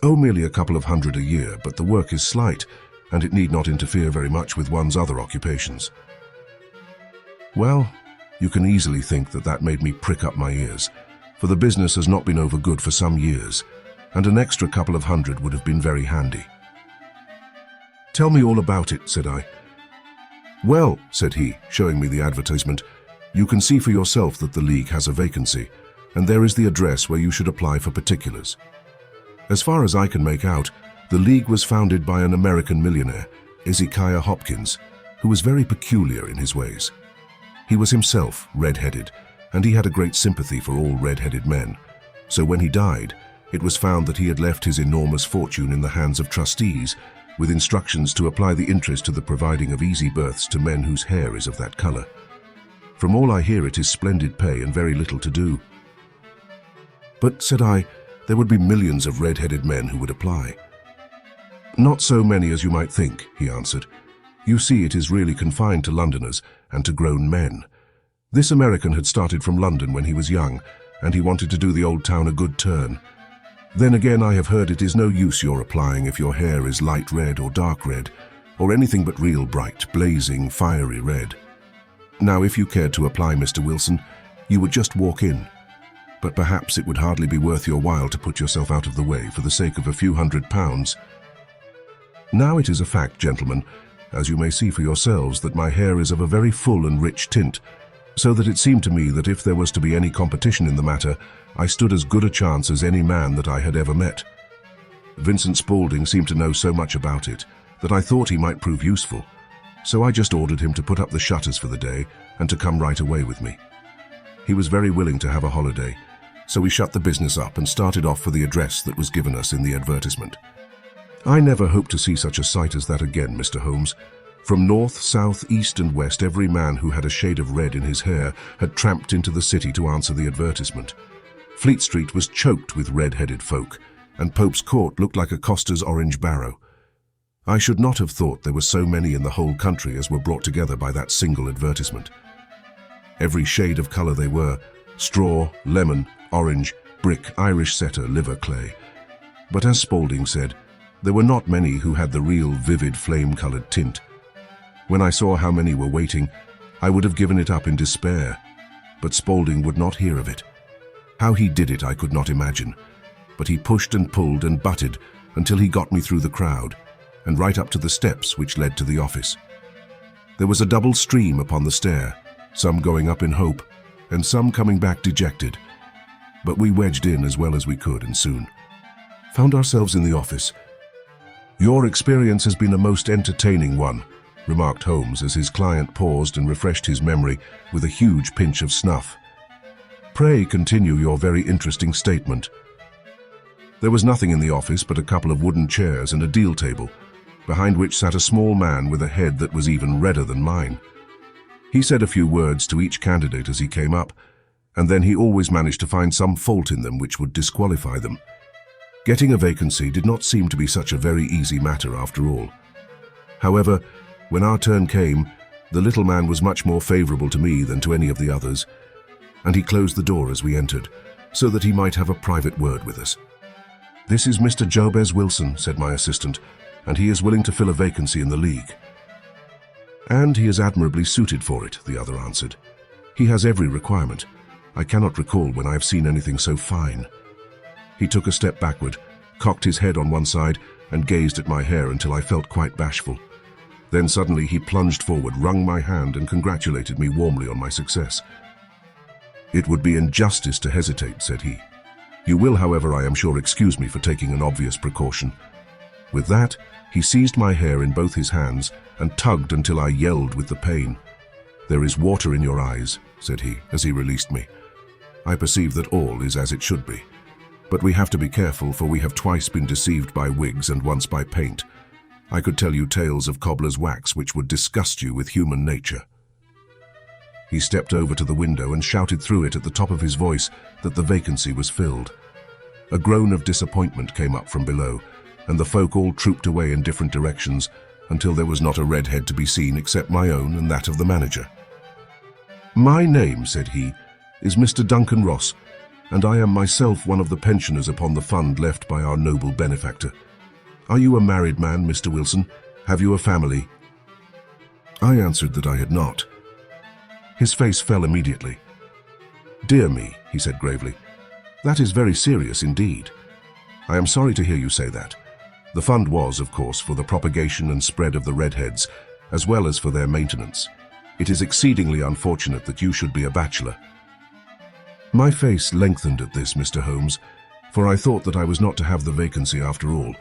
Oh, merely a couple of hundred a year, but the work is slight, and it need not interfere very much with one's other occupations. Well, you can easily think that that made me prick up my ears, for the business has not been over good for some years, and an extra couple of hundred would have been very handy. Tell me all about it, said I. Well, said he, showing me the advertisement, you can see for yourself that the League has a vacancy, and there is the address where you should apply for particulars. As far as I can make out, the League was founded by an American millionaire, Ezekiah Hopkins, who was very peculiar in his ways. He was himself red-headed, and he had a great sympathy for all red-headed men. So when he died, it was found that he had left his enormous fortune in the hands of trustees, with instructions to apply the interest to the providing of easy berths to men whose hair is of that color. From all I hear, it is splendid pay and very little to do. But, said I, there would be millions of red-headed men who would apply. Not so many as you might think, he answered. You see, it is really confined to Londoners and to grown men. This American had started from London when he was young, and he wanted to do the old town a good turn. Then again, I have heard it is no use your applying if your hair is light red or dark red, or anything but real bright, blazing, fiery red. Now, if you cared to apply, Mr. Wilson, you would just walk in. But perhaps it would hardly be worth your while to put yourself out of the way for the sake of a few £100. Now it is a fact, gentlemen, as you may see for yourselves, that my hair is of a very full and rich tint, so that it seemed to me that if there was to be any competition in the matter, I stood as good a chance as any man that I had ever met. Vincent Spaulding seemed to know so much about it that I thought he might prove useful, so I just ordered him to put up the shutters for the day and to come right away with me. He was very willing to have a holiday, so we shut the business up and started off for the address that was given us in the advertisement. I never hope to see such a sight as that again, Mr. Holmes. From north, south, east and west, every man who had a shade of red in his hair had tramped into the city to answer the advertisement. Fleet Street was choked with red-headed folk, and Pope's Court looked like a coster's orange barrow. I should not have thought there were so many in the whole country as were brought together by that single advertisement. Every shade of colour they were: straw, lemon, orange, brick, Irish setter, liver clay. But as Spaulding said, there were not many who had the real vivid flame-coloured tint. When I saw how many were waiting, I would have given it up in despair, but Spaulding would not hear of it. How he did it I could not imagine, but he pushed and pulled and butted until he got me through the crowd, and right up to the steps which led to the office. There was a double stream upon the stair, some going up in hope, and some coming back dejected, but we wedged in as well as we could and soon found ourselves in the office. Your experience has been a most entertaining one, remarked Holmes as his client paused and refreshed his memory with a huge pinch of snuff. Pray continue your very interesting statement. There was nothing in the office but a couple of wooden chairs and a deal table, behind which sat a small man with a head that was even redder than mine. He said a few words to each candidate as he came up, and then he always managed to find some fault in them which would disqualify them. Getting a vacancy did not seem to be such a very easy matter after all. However, when our turn came, the little man was much more favorable to me than to any of the others, and he closed the door as we entered, so that he might have a private word with us. This is Mr. Jabez Wilson, said my assistant, and he is willing to fill a vacancy in the League. And he is admirably suited for it, the other answered. He has every requirement. I cannot recall when I have seen anything so fine. He took a step backward, cocked his head on one side, and gazed at my hair until I felt quite bashful. Then suddenly he plunged forward, wrung my hand, and congratulated me warmly on my success. It would be injustice to hesitate, said he. You will, however, I am sure, excuse me for taking an obvious precaution. With that, he seized my hair in both his hands and tugged until I yelled with the pain. There is water in your eyes, said he, as he released me. I perceive that all is as it should be. But we have to be careful, for we have twice been deceived by wigs and once by paint. I could tell you tales of cobbler's wax which would disgust you with human nature. He stepped over to the window and shouted through it at the top of his voice that the vacancy was filled. A groan of disappointment came up from below, and the folk all trooped away in different directions until there was not a red head to be seen except my own and that of the manager. My name, said he, is Mr. Duncan Ross, and I am myself one of the pensioners upon the fund left by our noble benefactor. Are you a married man, Mr. Wilson? Have you a family?" I answered that I had not. His face fell immediately. "Dear me," he said gravely, "that is very serious indeed. I am sorry to hear you say that. The fund was, of course, for the propagation and spread of the redheads, as well as for their maintenance. It is exceedingly unfortunate that you should be a bachelor." My face lengthened at this, Mr. Holmes, for I thought that I was not to have the vacancy after all.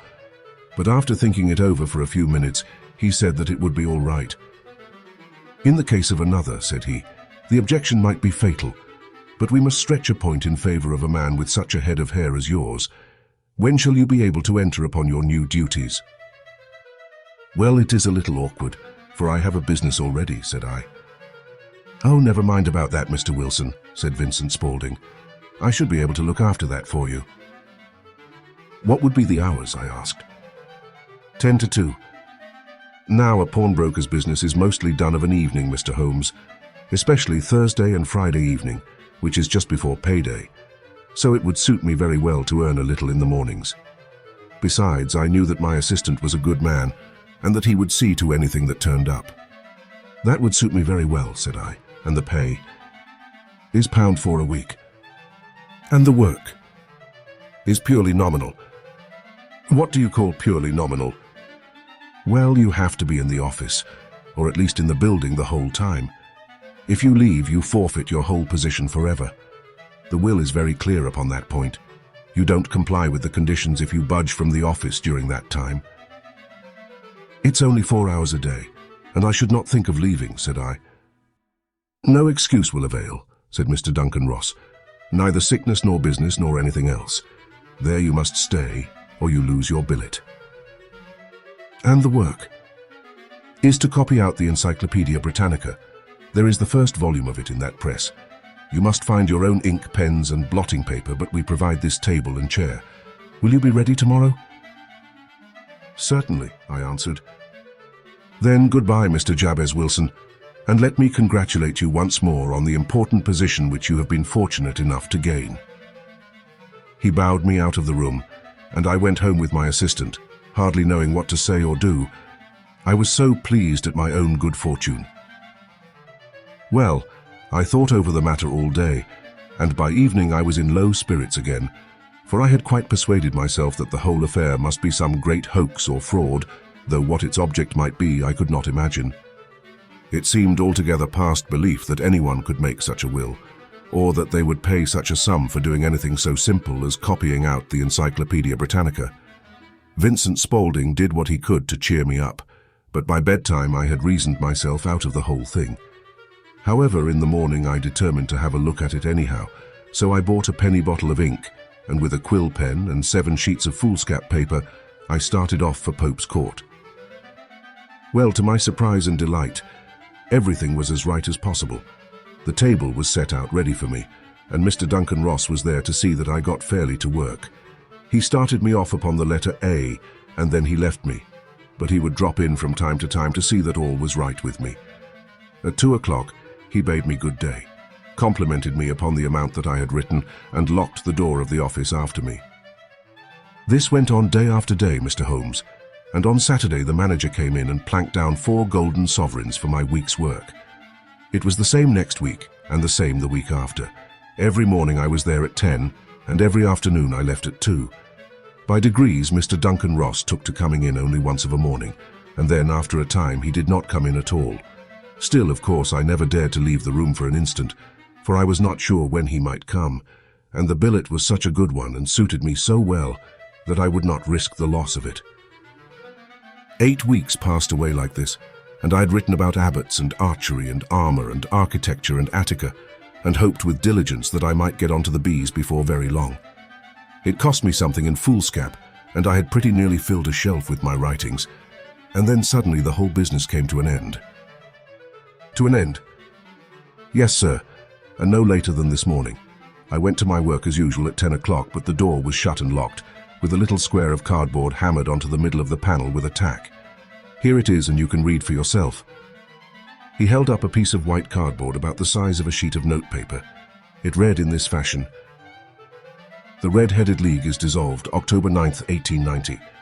But after thinking it over for a few minutes, he said that it would be all right. "In the case of another," said he, "the objection might be fatal, but we must stretch a point in favor of a man with such a head of hair as yours. When shall you be able to enter upon your new duties?" "Well, it is a little awkward, for I have a business already," said I. "Oh, never mind about that, Mr. Wilson," said Vincent Spaulding. "I should be able to look after that for you." "What would be the hours?" I asked. 10 to 2. Now, a pawnbroker's business is mostly done of an evening, Mr. Holmes, especially Thursday and Friday evening, which is just before payday, so it would suit me very well to earn a little in the mornings. Besides, I knew that my assistant was a good man, and that he would see to anything that turned up. "That would suit me very well," said I. "And the pay?" "Is £4 a week." "And the work?" "Is purely nominal." "What do you call purely nominal?" "Well, you have to be in the office, or at least in the building the whole time. If you leave, you forfeit your whole position forever. The will is very clear upon that point. You don't comply with the conditions if you budge from the office during that time." "It's only 4 hours a day, and I should not think of leaving," said I. "No excuse will avail," said Mr. Duncan Ross. "Neither sickness nor business nor anything else. There you must stay, or you lose your billet." "And the work?" "Is to copy out the Encyclopedia Britannica. There is the first volume of it in that press. You must find your own ink, pens, and blotting paper, but we provide this table and chair. Will you be ready tomorrow?" "Certainly," I answered. "Then goodbye, Mr. Jabez Wilson, and let me congratulate you once more on the important position which you have been fortunate enough to gain." He bowed me out of the room, and I went home with my assistant, hardly knowing what to say or do. I was so pleased at my own good fortune. Well, I thought over the matter all day, and by evening I was in low spirits again, for I had quite persuaded myself that the whole affair must be some great hoax or fraud, though what its object might be I could not imagine. It seemed altogether past belief that anyone could make such a will, or that they would pay such a sum for doing anything so simple as copying out the Encyclopedia Britannica. Vincent Spaulding did what he could to cheer me up, but by bedtime I had reasoned myself out of the whole thing. However, in the morning I determined to have a look at it anyhow, so I bought a penny bottle of ink, and with a quill pen and 7 sheets of foolscap paper, I started off for Pope's Court. Well, to my surprise and delight, everything was as right as possible. The table was set out ready for me, and Mr. Duncan Ross was there to see that I got fairly to work. He started me off upon the letter A, and then he left me, but he would drop in from time to see that all was right with me. At 2 o'clock, he bade me good day, complimented me upon the amount that I had written, and locked the door of the office after me. This went on day after day, Mr. Holmes, and on Saturday the manager came in and planked down 4 golden sovereigns for my week's work. It was the same next week, and the same the week after. Every morning I was there at 10, and every afternoon I left at 2. By degrees, Mr. Duncan Ross took to coming in only once of a morning, and then after a time he did not come in at all. Still, of course, I never dared to leave the room for an instant, for I was not sure when he might come, and the billet was such a good one and suited me so well that I would not risk the loss of it. 8 weeks passed away like this, and I had written about abbots and archery and armor and architecture and Attica, and hoped with diligence that I might get onto the bees before very long. It cost me something in foolscap, and I had pretty nearly filled a shelf with my writings, and then suddenly the whole business came to an end. To an end? Yes, sir, and no later than this morning. I went to my work as usual at 10 o'clock, but the door was shut and locked, with a little square of cardboard hammered onto the middle of the panel with a tack. Here it is, and you can read for yourself. He held up a piece of white cardboard about the size of a sheet of notepaper. It read in this fashion: The Red-Headed League is dissolved October 9, 1890.